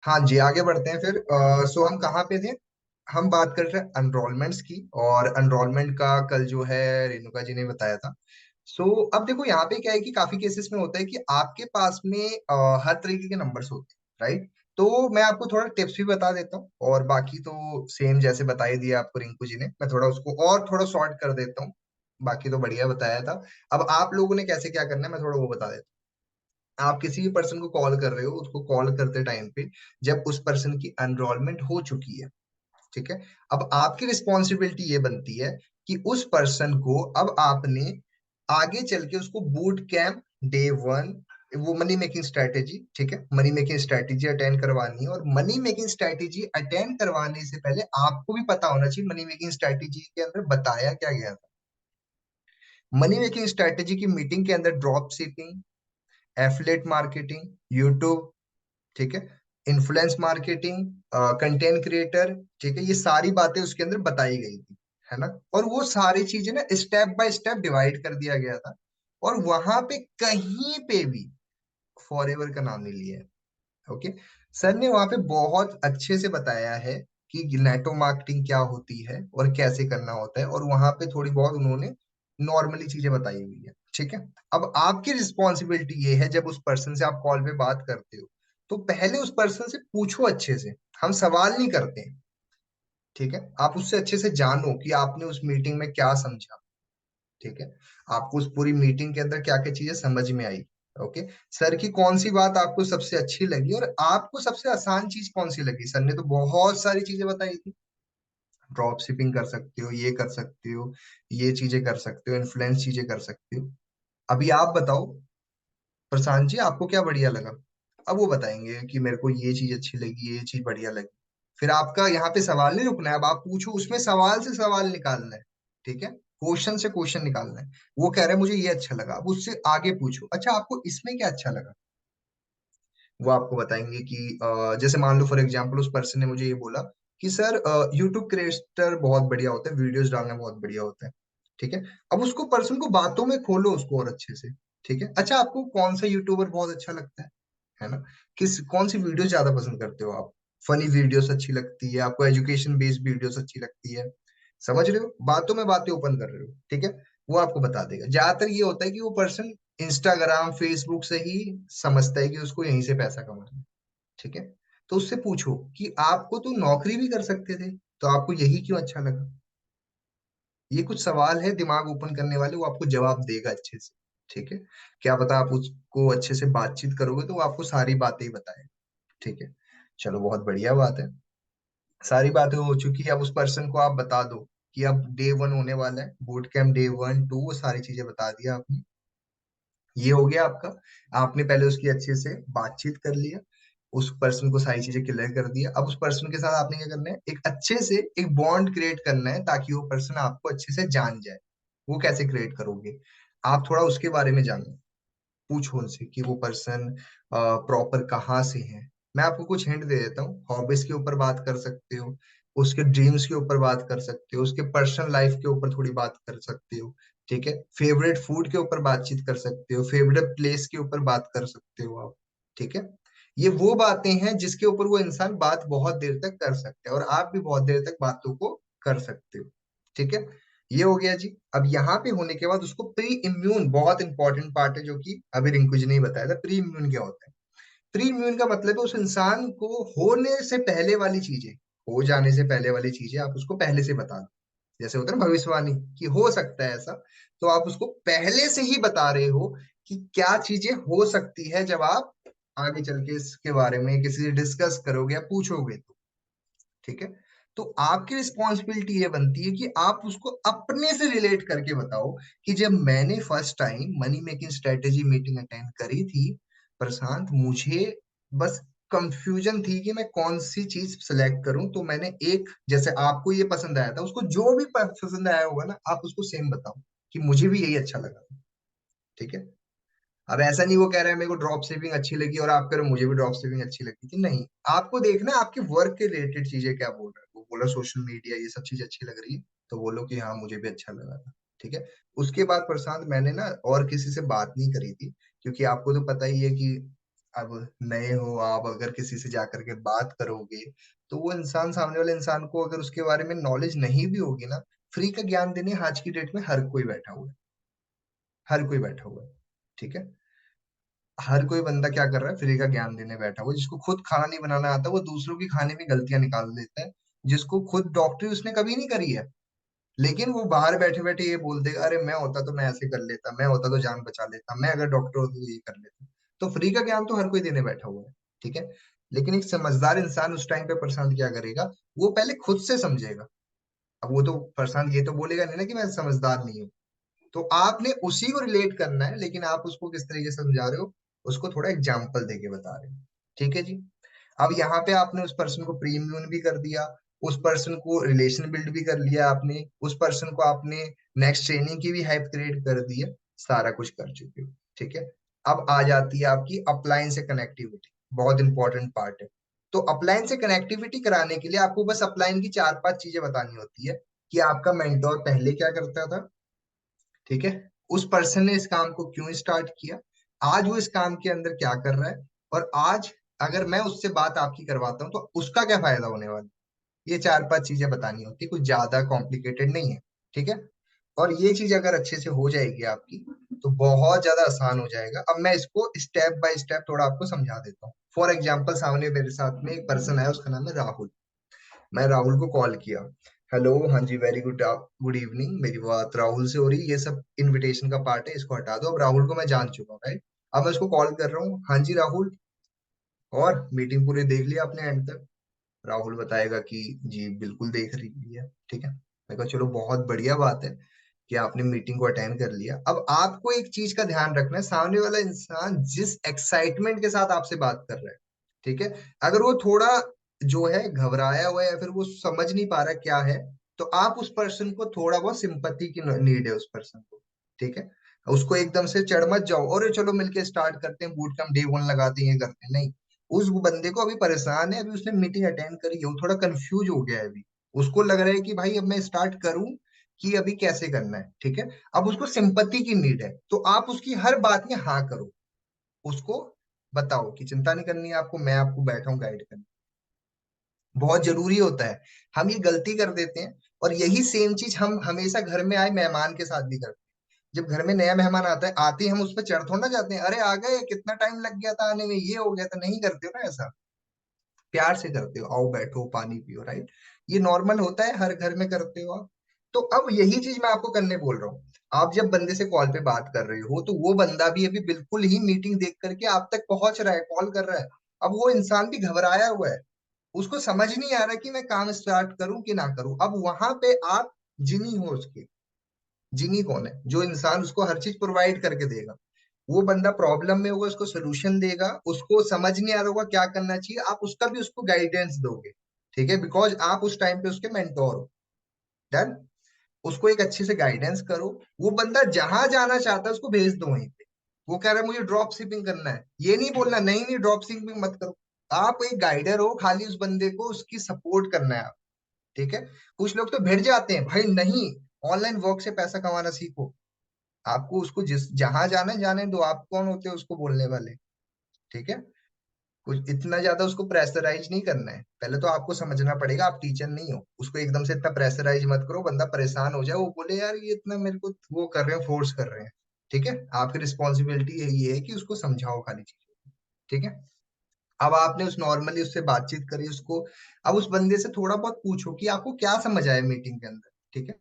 हाँ जी, आगे बढ़ते हैं फिर। सो हम कहाँ पे थे? हम बात कर रहे हैं एनरोलमेंट्स की, और एनरोलमेंट का कल जो है रेणुका जी ने बताया था। अब देखो यहाँ पे क्या है कि काफी केसेस में होता है कि आपके पास में हर तरीके के नंबर्स होते हैं, राइट? तो मैं आपको थोड़ा टिप्स भी बता देता हूँ, और बाकी तो सेम जैसे बताई दिया आपको रिंकू जी ने, मैं थोड़ा उसको और थोड़ा शॉर्ट कर देता हूँ। बाकी तो बढ़िया बताया था। अब आप लोगों ने कैसे क्या करना है मैं थोड़ा वो बता देता हूँ। आप किसी भी पर्सन को कॉल कर रहे हो, उसको कॉल करते टाइम पे जब उस पर्सन की एनरोलमेंट हो चुकी है, ठीक है, अब आपकी रिस्पॉन्सिबिलिटी ये बनती है कि उस पर्सन को अब आपने आगे चल के उसको बूट कैंप डे वन, वो मनी मेकिंग स्ट्रेटेजी, ठीक है, मनी मेकिंग स्ट्रेटेजी अटेंड करवानी है। और मनी मेकिंग स्ट्रेटेजी अटेंड करवाने से पहले आपको भी पता होना चाहिए मनी मेकिंग स्ट्रेटेजी के अंदर बताया क्या गया था। मनी मेकिंग स्ट्रेटेजी की मीटिंग के अंदर drop shipping, affiliate marketing, YouTube, ठीक है, इन्फ्लुएंस मार्केटिंग, कंटेंट क्रिएटर, ठीक है, ये सारी बातें उसके अंदर बताई गई थी, है ना? और वो सारी चीजें ना स्टेप बाय स्टेप डिवाइड कर दिया गया था। और वहां पे कहीं पे भी फॉरएवर का नाम नहीं लिया है। ओके, सर ने वहां पे बहुत अच्छे से बताया है कि नेटो मार्केटिंग क्या होती है और कैसे करना होता है, और वहां पे थोड़ी बहुत उन्होंने नॉर्मली चीजें बताई हुई है, ठीक है। अब आपकी रिस्पॉन्सिबिलिटी ये है, जब उस पर्सन से आप कॉल पे बात करते हो तो पहले उस पर्सन से पूछो अच्छे से। हम सवाल नहीं करते हैं, ठीक है, आप उससे अच्छे से जानो कि आपने उस मीटिंग में क्या समझा, ठीक है, आपको उस पूरी मीटिंग के अंदर क्या क्या चीजें समझ में आई। ओके, सर की कौन सी बात आपको सबसे अच्छी लगी और आपको सबसे आसान चीज कौन सी लगी? सर ने तो बहुत सारी चीजें बताई थी। ड्रॉप शिपिंग कर सकते हो, ये कर सकते हो, ये चीजें कर सकते हो, इन्फ्लुएंस चीजें कर सकते हो। अभी आप बताओ प्रशांत जी, आपको क्या बढ़िया लगा? अब वो बताएंगे कि मेरे को ये चीज अच्छी लगी, ये चीज बढ़िया लगी। फिर आपका यहाँ पे सवाल नहीं रुकना है, अब आप पूछो, उसमें सवाल से सवाल निकालना है, ठीक है, क्वेश्चन से क्वेश्चन निकालना है। वो कह रहे हैं मुझे ये अच्छा लगा, अब उससे आगे पूछो, अच्छा आपको इसमें क्या अच्छा लगा। वो आपको बताएंगे कि जैसे मान लो फॉर एग्जाम्पल उस पर्सन ने मुझे ये बोला कि सर यूट्यूब क्रिएटर बहुत बढ़िया होता है, वीडियोस डालना बहुत बढ़िया होता है, ठीक है। अब उसको पर्सन को बातों में खोलो उसको और अच्छे से, ठीक है, अच्छा आपको कौन सा यूट्यूबर बहुत अच्छा लगता है ना? किस कौन सी वीडियो ज्यादा पसंद करते हो आप? फनी वीडियोस अच्छी लगती है आपको, एजुकेशन बेस्ड वीडियोस अच्छी लगती है? समझ रहे हो, बातों में बातें ओपन कर रहे हो, ठीक है। वो आपको बता देगा। ज्यादातर ये होता है कि वो पर्सन इंस्टाग्राम फेसबुक से ही समझता है कि उसको यहीं से पैसा कमाना है, ठीक है। तो उससे पूछो कि आपको तो नौकरी भी कर सकते थे, तो आपको यही क्यों अच्छा लगा। ये कुछ सवाल है दिमाग ओपन करने वाले, वो आपको जवाब देगा अच्छे से, ठीक है। क्या पता आप उसको अच्छे से बातचीत करोगे तो वो आपको सारी बातें ही बताए, ठीक है। चलो बहुत बढ़िया बात है। सारी बातें हो चुकी है, अब उस पर्सन को आप बता दो कि अब डे वन होने वाला है, boot camp day one two, वो सारी चीजें बता दिया आपने। ये हो गया आपका। आपने पहले उसकी अच्छे से बातचीत कर लिया, उस पर्सन को सारी चीजें क्लियर कर दिया। अब उस पर्सन के साथ आपने क्या करना है, एक अच्छे से एक बॉन्ड क्रिएट करना है ताकि वो पर्सन आपको अच्छे से जान जाए। वो कैसे क्रिएट करोगे? आप थोड़ा उसके बारे में जानो, पूछो उनसे कि वो पर्सन प्रॉपर कहाँ से है। मैं आपको कुछ हिंट दे देता हूँ, हॉबीज के ऊपर बात कर सकते हो, उसके ड्रीम्स के ऊपर बात कर सकते हो, उसके पर्सनल लाइफ के ऊपर थोड़ी बात कर सकते हो, ठीक है, फेवरेट फूड के ऊपर बातचीत कर सकते हो, फेवरेट प्लेस के ऊपर बात कर सकते हो आप, ठीक है। ये वो बातें हैं जिसके ऊपर वो इंसान बात बहुत देर तक कर सकता है, और आप भी बहुत देर तक बातों को कर सकते हो, ठीक है। ये हो गया जी। अब यहाँ पे होने के बाद उसको प्री इम्यून, बहुत इंपॉर्टेंट पार्ट है जो कि अभी रिंकू जी ने ही बताया था। प्री इम्यून क्या होता है? प्री इम्यून का मतलब है उस इंसान को होने से पहले वाली चीजें, हो जाने से पहले वाली चीजें आप उसको पहले से बता दो। जैसे होता है ना भविष्यवाणी कि हो सकता है ऐसा, तो आप उसको पहले से ही बता रहे हो कि क्या चीजें हो सकती है जब आप आगे चल के इसके बारे में किसी से डिस्कस करोगे या पूछोगे तो, ठीक है। तो आपकी रिस्पॉन्सिबिलिटी ये बनती है कि आप उसको अपने से रिलेट करके बताओ कि जब मैंने first time money making strategy meeting attend करी थी प्रशांत, मुझे बस कंफ्यूजन थी कि मैं कौन सी चीज सेलेक्ट करूं। तो मैंने एक, जैसे आपको ये पसंद आया था, उसको जो भी पसंद आया होगा ना, आप उसको सेम बताओ कि मुझे भी यही अच्छा लगा, ठीक है। अब ऐसा नहीं वो कह रहा है मेरे को ड्रॉप शिपिंग अच्छी लगी और आप कह रहे हो मुझे भी ड्रॉप शिपिंग अच्छी लगी थी, नहीं। आपको देखना है आपके वर्क के रिलेटेड चीजें क्या बोल रहा है। वो बोला सोशल मीडिया ये सब चीज अच्छी लग रही है, तो बोलो कि हाँ मुझे भी अच्छा लगा था, ठीक है। उसके बाद प्रशांत मैंने ना और किसी से बात नहीं करी थी, क्योंकि आपको तो पता ही है कि अब नए हो आप, अगर किसी से जाकर के बात करोगे, तो वो इंसान, सामने वाले इंसान को अगर उसके बारे में नॉलेज नहीं भी होगी ना, फ्री का ज्ञान देने आज की डेट में हर कोई बैठा हुआ है। हर कोई बैठा हुआ है। ठीक है। हर कोई बंदा क्या कर रहा है, फ्री का ज्ञान देने बैठा हुआ है। जिसको खुद खाना नहीं बनाना आता, वो दूसरों की खाने में गलतियां निकाल देता है। जिसको खुद डॉक्टरी उसने कभी नहीं करी है, लेकिन वो बाहर बैठे बैठे ये बोल देगा, अरे मैं होता तो मैं ऐसे कर लेता, मैं होता तो जान बचा लेता, मैं अगर डॉक्टर होता तो ये कर लेता। तो फ्री का ज्ञान तो हर कोई देने बैठा हुआ है। ठीक है। लेकिन एक समझदार इंसान उस टाइम पे प्रशांत क्या करेगा, वो पहले खुद से समझेगा। अब वो तो प्रशांत ये तो बोलेगा नहीं ना कि मैं समझदार नहीं हूँ। तो आपने उसी को रिलेट करना है, लेकिन आप उसको किस तरीके से समझा रहे हो, उसको थोड़ा एग्जाम्पल देके बता रहे हो। ठीक है जी। अब यहाँ पे आपने उस पर्सन को प्री इम्यून भी कर दिया, उस पर्सन को रिलेशन बिल्ड भी कर लिया आपने, उस पर्सन को आपने नेक्स्ट ट्रेनिंग की भी हाइप क्रिएट कर दी है, सारा कुछ कर चुके हो। ठीक है। अब आ जाती है आपकी अपलाइन से कनेक्टिविटी, बहुत इंपॉर्टेंट पार्ट है। तो अपलाइन से कनेक्टिविटी कराने के लिए आपको बस अपलाइन की 4-5 चीजें बतानी होती है, कि आपका मेंटोर पहले क्या करता था। ठीक है। उस पर्सन ने इस काम को क्यों स्टार्ट किया, आज वो इस काम के अंदर क्या कर रहा है, और आज अगर मैं उससे बात आपकी करवाता हूँ तो उसका क्या फायदा होने वाला है। ये 4-5 चीजें बतानी होती है, कुछ ज्यादा कॉम्प्लिकेटेड नहीं है। ठीक है। और ये चीज अगर अच्छे से हो जाएगी आपकी, तो बहुत ज्यादा आसान हो जाएगा। अब मैं इसको स्टेप बाय स्टेप थोड़ा आपको समझा देता हूँ। फॉर एग्जाम्पल, सामने मेरे साथ में एक पर्सन है, उसका नाम है राहुल। मैं राहुल को कॉल किया। हेलो, हाँ जी, वेरी गुड गुड इवनिंग, मेरी बात राहुल से हो रही है, ये सब इनविटेशन का पार्ट है, इसको हटा दो। अब राहुल को मैं जान चुका हूँ, राइट। अब मैं उसको कॉल कर रहा हूँ, हाँ जी राहुल, और मीटिंग पूरी देख लिया आपने एंड तक। राहुल बताएगा कि जी बिल्कुल देख रही है। ठीक है। मैं कहा चलो बहुत बढ़िया बात है कि आपने मीटिंग को अटेंड कर लिया। अब आपको एक चीज का ध्यान रखना है, सामने वाला इंसान जिस एक्साइटमेंट के साथ आपसे बात कर रहा है, ठीक है, अगर वो थोड़ा जो है घबराया हुआ है, या फिर वो समझ नहीं पा रहा क्या है, तो आप उस पर्सन को थोड़ा बहुत सिंपथी की नीड है उस पर्सन को। ठीक है। उसको एकदम से चढ़ मत जाओ और चलो मिलके स्टार्ट करते हैं, बूट कैंप डे 1 लगाते हैं, ये करते हैं, नहीं। उस बंदे को अभी परेशान है, अभी उसने मीटिंग अटेंड करी है, वो थोड़ा कंफ्यूज हो गया है अभी। उसको लग रहा है कि भाई अब मैं स्टार्ट करूं कि अभी कैसे करना है। ठीक है। अब उसको सिंपत्ति की नीड है, तो आप उसकी हर बात में हाँ करो। उसको बताओ कि चिंता नहीं करनी है आपको, मैं आपको बैठा हूँ गाइड करने। बहुत जरूरी होता है। हम ये गलती कर देते हैं, और यही सेम चीज हम हमेशा घर में आए मेहमान के साथ भी करते हैं। जब घर में नया मेहमान आता है, आते ही हम उस पर चढ़ थोड़ा ना जाते हैं, अरे आ गए, कितना टाइम लग गया था आने में, ये हो गया था, नहीं करते हो ना ऐसा। प्यार से करते हो, आओ बैठो पानी पियो, राइट। ये नॉर्मल होता है, हर घर में करते हो आप। तो अब यही चीज मैं आपको करने बोल रहा हूँ। आप जब बंदे से कॉल पे बात कर रहे हो, तो वो बंदा भी अभी बिल्कुल ही मीटिंग देख करके आप तक पहुंच रहा है, कॉल कर रहा है। अब वो इंसान भी घबराया हुआ है, उसको समझ नहीं आ रहा कि मैं काम स्टार्ट करूं कि ना करूं। अब वहां पे आप जिनी हो उसके। जिनी कौन है, जो इंसान उसको हर चीज प्रोवाइड करके देगा। वो बंदा प्रॉब्लम में होगा, उसको सोल्यूशन देगा, उसको समझ नहीं आ रहा होगा क्या करना चाहिए, आप उसका भी उसको गाइडेंस दोगे। ठीक है, बिकॉज आप उस टाइम पे उसके मेंटोर हो। डन। उसको एक अच्छे से गाइडेंस करो। वो बंदा जहां जाना चाहता है उसको भेज दो वहीं पे। वो कह रहा है मुझे ड्रॉप शिपिंग करना है, ये नहीं बोलना नहीं नहीं ड्रॉप शिपिंग मत करो। आप एक गाइडर हो, खाली उस बंदे को उसकी सपोर्ट करना है आप। ठीक है। कुछ लोग तो भिड़ जाते हैं, भाई नहीं, ऑनलाइन वर्क से पैसा कमाना सीखो। आपको उसको जिस जहां जाना है जाने दो, आप कौन होते हो उसको बोलने वाले। ठीक है। कुछ इतना ज्यादा उसको प्रेशराइज नहीं करना है, पहले तो आपको समझना पड़ेगा आप टीचर नहीं हो, उसको एकदम से इतना प्रेशराइज मत करो, बंदा परेशान हो जाए, वो बोले यार ये इतना मेरे को वो कर रहे हैं, फोर्स कर रहे हैं। ठीक है। आपकी रिस्पॉन्सिबिलिटी यही है कि उसको समझाओ खाली चीजें। ठीक है। अब आपने उस नॉर्मली उससे बातचीत करी उसको। अब उस बंदे से थोड़ा बहुत पूछो कि आपको क्या समझ आया मीटिंग के अंदर। ठीक है।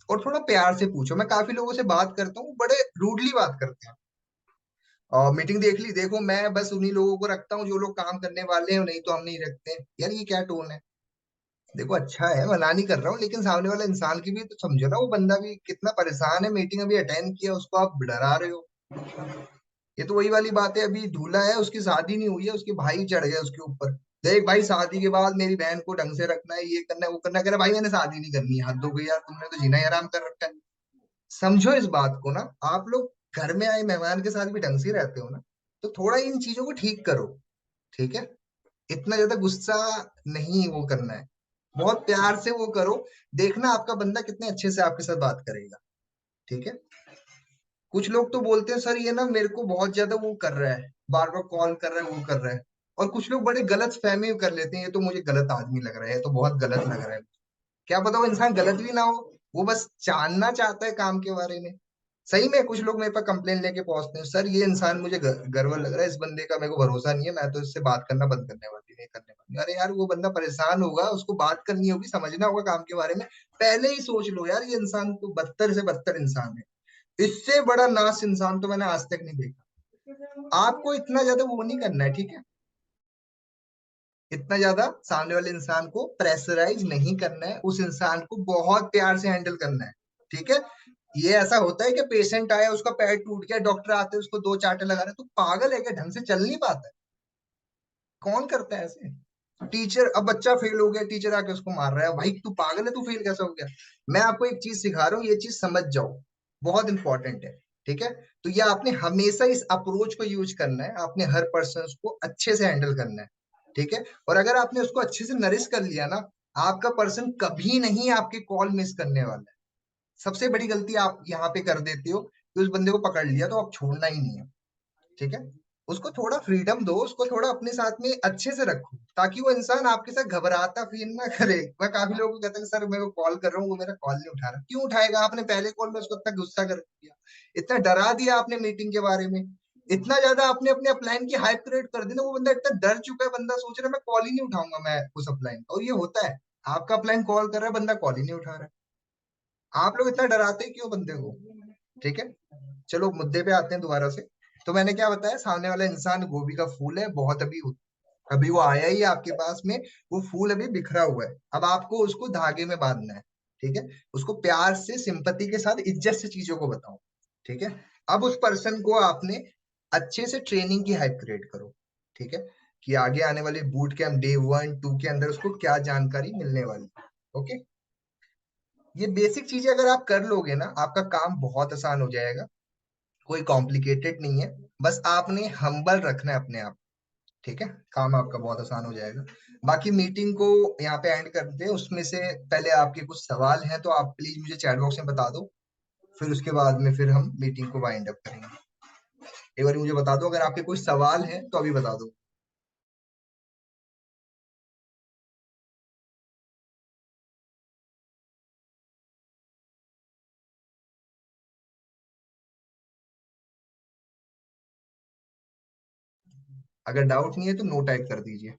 और थोड़ा प्यार से पूछो। मैं काफी लोगों से बात करता हूँ, बड़े रूडली बात करते हैं। मीटिंग देख ली, देखो मैं बस उन्हीं लोगों को रखता हूँ जो लोग काम करने वाले हैं, नहीं तो हम नहीं रखते हैं। यार ये क्या टोन है। देखो अच्छा है, मना नहीं कर रहा हूँ, लेकिन सामने वाला इंसान की भी तो समझो ना, वो बंदा भी कितना परेशान है, मीटिंग अभी अटेंड किया, उसको आप डरा रहे हो। ये तो वही वाली बात है, अभी दूल्हा है, उसकी शादी नहीं हुई है, उसके भाई चढ़ गए उसके ऊपर। देख भाई, शादी के बाद मेरी बहन को ढंग से रखना है, ये करना है, वो करना है। कह रहा भाई मैंने शादी नहीं करनी है, हद हो गई यार, तुमने तो जीना ही आराम कर रखा है। समझो इस बात को ना। आप लोग घर में आए मेहमान के साथ भी ढंग से रहते हो ना, तो थोड़ा इन चीजों को ठीक करो। ठीक है। इतना ज्यादा गुस्सा नहीं वो करना है, बहुत प्यार से वो करो। देखना आपका बंदा कितने अच्छे से आपके साथ बात करेगा। ठीक है। कुछ लोग तो बोलते हैं सर ये ना मेरे को बहुत ज्यादा वो कर रहा है, बार बार कॉल कर रहा है, वो कर रहा है। और कुछ लोग बड़े गलत फहमी कर लेते हैं, ये तो मुझे गलत आदमी लग रहा है, ये तो बहुत गलत लग रहा है। क्या पता वो इंसान गलत भी ना हो, वो बस जानना चाहता है काम के बारे में। सही में कुछ लोग मेरे पास कंप्लेन लेके पहुंचते हैं, सर ये इंसान मुझे गड़बड़ लग रहा है, इस बंदे का मेरे को भरोसा नहीं है, मैं तो इससे बात करना बंद करने वाली, नहीं करने वाली। अरे यार वो बंदा परेशान होगा, उसको बात करनी होगी, समझना होगा काम के बारे में। पहले ही सोच लो यार, ये इंसान तो बदतर से बदतर इंसान है, इससे बड़ा नाश इंसान तो मैंने आज तक नहीं देखा। आपको इतना ज्यादा वो नहीं करना है, ठीक है? इतना ज्यादा सामने वाले इंसान को प्रेशराइज नहीं करना है, उस इंसान को बहुत प्यार से हैंडल करना है, ठीक है? ये ऐसा होता है कि पेशेंट आया, उसका पैर टूट गया, डॉक्टर आते हैं उसको दो चांटे लगा रहे, तो पागल है क्या, ढंग से चल नहीं पाता है? कौन करता है ऐसे? टीचर, अब बच्चा फेल हो गया, टीचर आके उसको मार रहा है, भाई तू पागल है, तू फेल कैसे हो गया? मैं आपको एक चीज सिखा रहा हूँ, ये चीज समझ जाओ, बहुत इंपॉर्टेंट है, ठीक है? तो ये आपने हमेशा इस अप्रोच को यूज करना है, आपने हर पर्सन को अच्छे से हैंडल करना है, ठीक है? और अगर आपने उसको अच्छे से नरिश कर लिया ना, आपका पर्सन कभी नहीं आपकी कॉल मिस करने वाला है। सबसे बड़ी गलती आप यहाँ पे कर देते हो कि उस बंदे को पकड़ लिया तो आप छोड़ना ही नहीं है, ठीक है? उसको थोड़ा फ्रीडम दो, उसको थोड़ा अपने साथ में अच्छे से रखो, ताकि वो इंसान आपके साथ घबराता फील ना करे। मैं काफी लोगों को कहता हूँ सर मैं वो कॉल कर रहा हूँ, वो मेरा कॉल नहीं उठा रहा, क्यों उठाएगा? आपने पहले कॉल में उसको इतना गुस्सा कर दिया, इतना डरा दिया आपने मीटिंग के बारे में, इतना ज्यादा आपने अपने अपलाइन की हाइप क्रिएट कर दी ना, वो बंदा इतना डर चुका है, बंदा सोच रहा है मैं कॉल ही नहीं उठाऊंगा मैं उस अपलाइन का। और ये होता है, आपका अपलाइन कॉल कर रहा है, बंदा कॉल ही नहीं उठा रहा है। आप लोग इतना डराते क्यों बंदे को? ठीक है, चलो मुद्दे पे आते हैं दोबारा से। तो मैंने क्या बताया, सामने वाला इंसान गोभी का फूल है, बहुत अभी अभी वो आया ही है आपके पास में, वो फूल अभी बिखरा हुआ है, अब आपको उसको धागे में बांधना है, ठीक है? उसको प्यार से, सिंपति के साथ, इज्जत से चीजों को बताओ, ठीक है? अब उस पर्सन को आपने अच्छे से ट्रेनिंग की हाइप क्रिएट करो, ठीक है? कि आगे आने वाले बूट कैंप डे 1 2 के अंदर उसको क्या जानकारी मिलने वाली, ओके? ये बेसिक चीजें अगर आप कर लोगे ना, आपका काम बहुत आसान हो जाएगा, कोई कॉम्प्लिकेटेड नहीं है, बस आपने हम्बल रखना है अपने आप, ठीक है? काम आपका बहुत आसान हो जाएगा। बाकी मीटिंग को यहाँ पे एंड करते हैं, उसमें से पहले आपके कुछ सवाल हैं तो आप प्लीज मुझे चैट बॉक्स में बता दो, फिर उसके बाद में फिर हम मीटिंग को वाइंड अप करेंगे। एक बार मुझे बता दो अगर आपके कोई सवाल हैं तो अभी बता दो। अगर डाउट नहीं है तो नो टाइप कर दीजिए।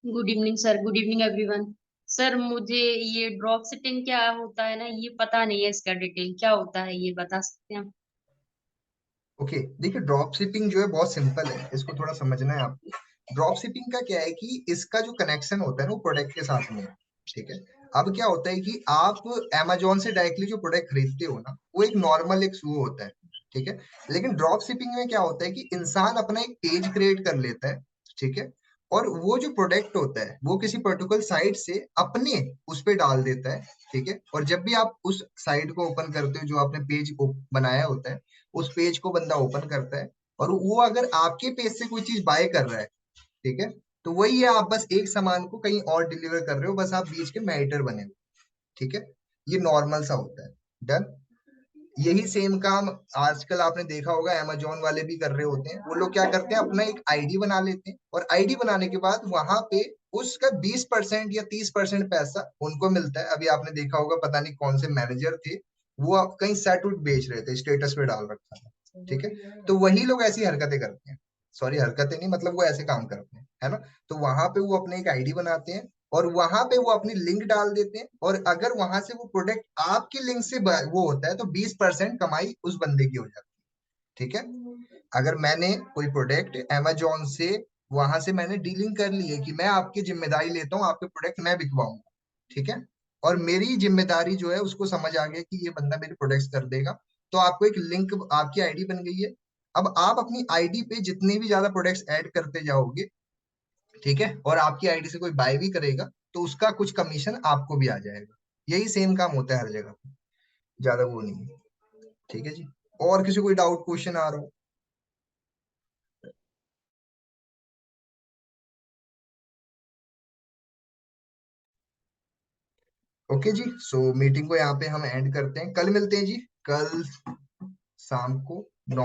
Good evening sir, good evening everyone. Sir मुझे ये ड्रॉप शिपिंग क्या होता है ना, ये पता नहीं है, इसका डिटेल क्या होता है ये बता सकते हैं आप? ओके, देखिए ड्रॉप शिपिंग जो है बहुत सिंपल है, इसको थोड़ा समझना है आपको। ड्रॉप शिपिंग का क्या है कि इसका जो कनेक्शन होता है ना वो प्रोडक्ट के साथ में है, ठीक है? अब क्या होता है कि आप Amazon से डायरेक्टली जो प्रोडक्ट खरीदते हो ना, वो एक नॉर्मल एक वो होता है, ठीक है? लेकिन ड्रॉप शिपिंग में क्या होता है कि इंसान अपना एक पेज क्रिएट कर लेता है, ठीक है? और वो जो प्रोडक्ट होता है वो किसी पर्टिकुलर साइट से अपने उस पे डाल देता है, ठीक है? और जब भी आप उस साइट को ओपन करते हो, जो आपने पेज बनाया होता है, उस पेज को बंदा ओपन करता है, और वो अगर आपके पेज से कोई चीज बाय कर रहा है, ठीक है, तो वही है, आप बस एक सामान को कहीं और डिलीवर कर रहे हो, बस आप बीच के मेडिएटर बने हो, ठीक है? ये नॉर्मल सा होता है। डन। यही सेम काम आजकल आपने देखा होगा अमेजोन वाले भी कर रहे होते हैं। वो लोग क्या करते हैं, अपना एक आईडी बना लेते हैं, और आईडी बनाने के बाद वहां पे उसका 20% या 30% पैसा उनको मिलता है। अभी आपने देखा होगा, पता नहीं कौन से मैनेजर थे, वो कहीं सेट उट बेच रहे थे, स्टेटस पे डाल रखा था, ठीक है? तो वही लोग ऐसी हरकतें करते हैं, सॉरी हरकतें नहीं, मतलब वो ऐसे काम करते हैं, है ना? तो वहां पे वो अपने एक आईडी बनाते हैं, और वहां पे वो अपनी लिंक डाल देते हैं, और अगर वहां से वो प्रोडक्ट आपके लिंक से वो होता है तो 20% कमाई उस बंदे की हो जाती है, ठीक है? अगर मैंने कोई प्रोडक्ट Amazon से, वहां से मैंने डीलिंग कर ली है कि मैं आपकी जिम्मेदारी लेता हूँ, आपके प्रोडक्ट मैं बिकवाऊंगा, ठीक है? और मेरी जिम्मेदारी जो है उसको समझ आ गया कि ये बंदा मेरे प्रोडक्ट्स कर देगा, तो आपको एक लिंक, आपकी आईडी बन गई है। अब आप अपनी आईडी पे जितने भी ज्यादा प्रोडक्ट्स ऐड करते जाओगे, ठीक है, और आपकी आईडी से कोई बाय भी करेगा, तो उसका कुछ कमीशन आपको भी आ जाएगा। यही सेम काम होता है हर जगह पे। ज्यादा वो नहीं है। ठीक है जी। और किसी कोई डाउट क्वेश्चन आ रहा हो? ओके जी, सो मीटिंग को यहाँ पे हम एंड करते हैं, कल मिलते हैं जी, कल शाम को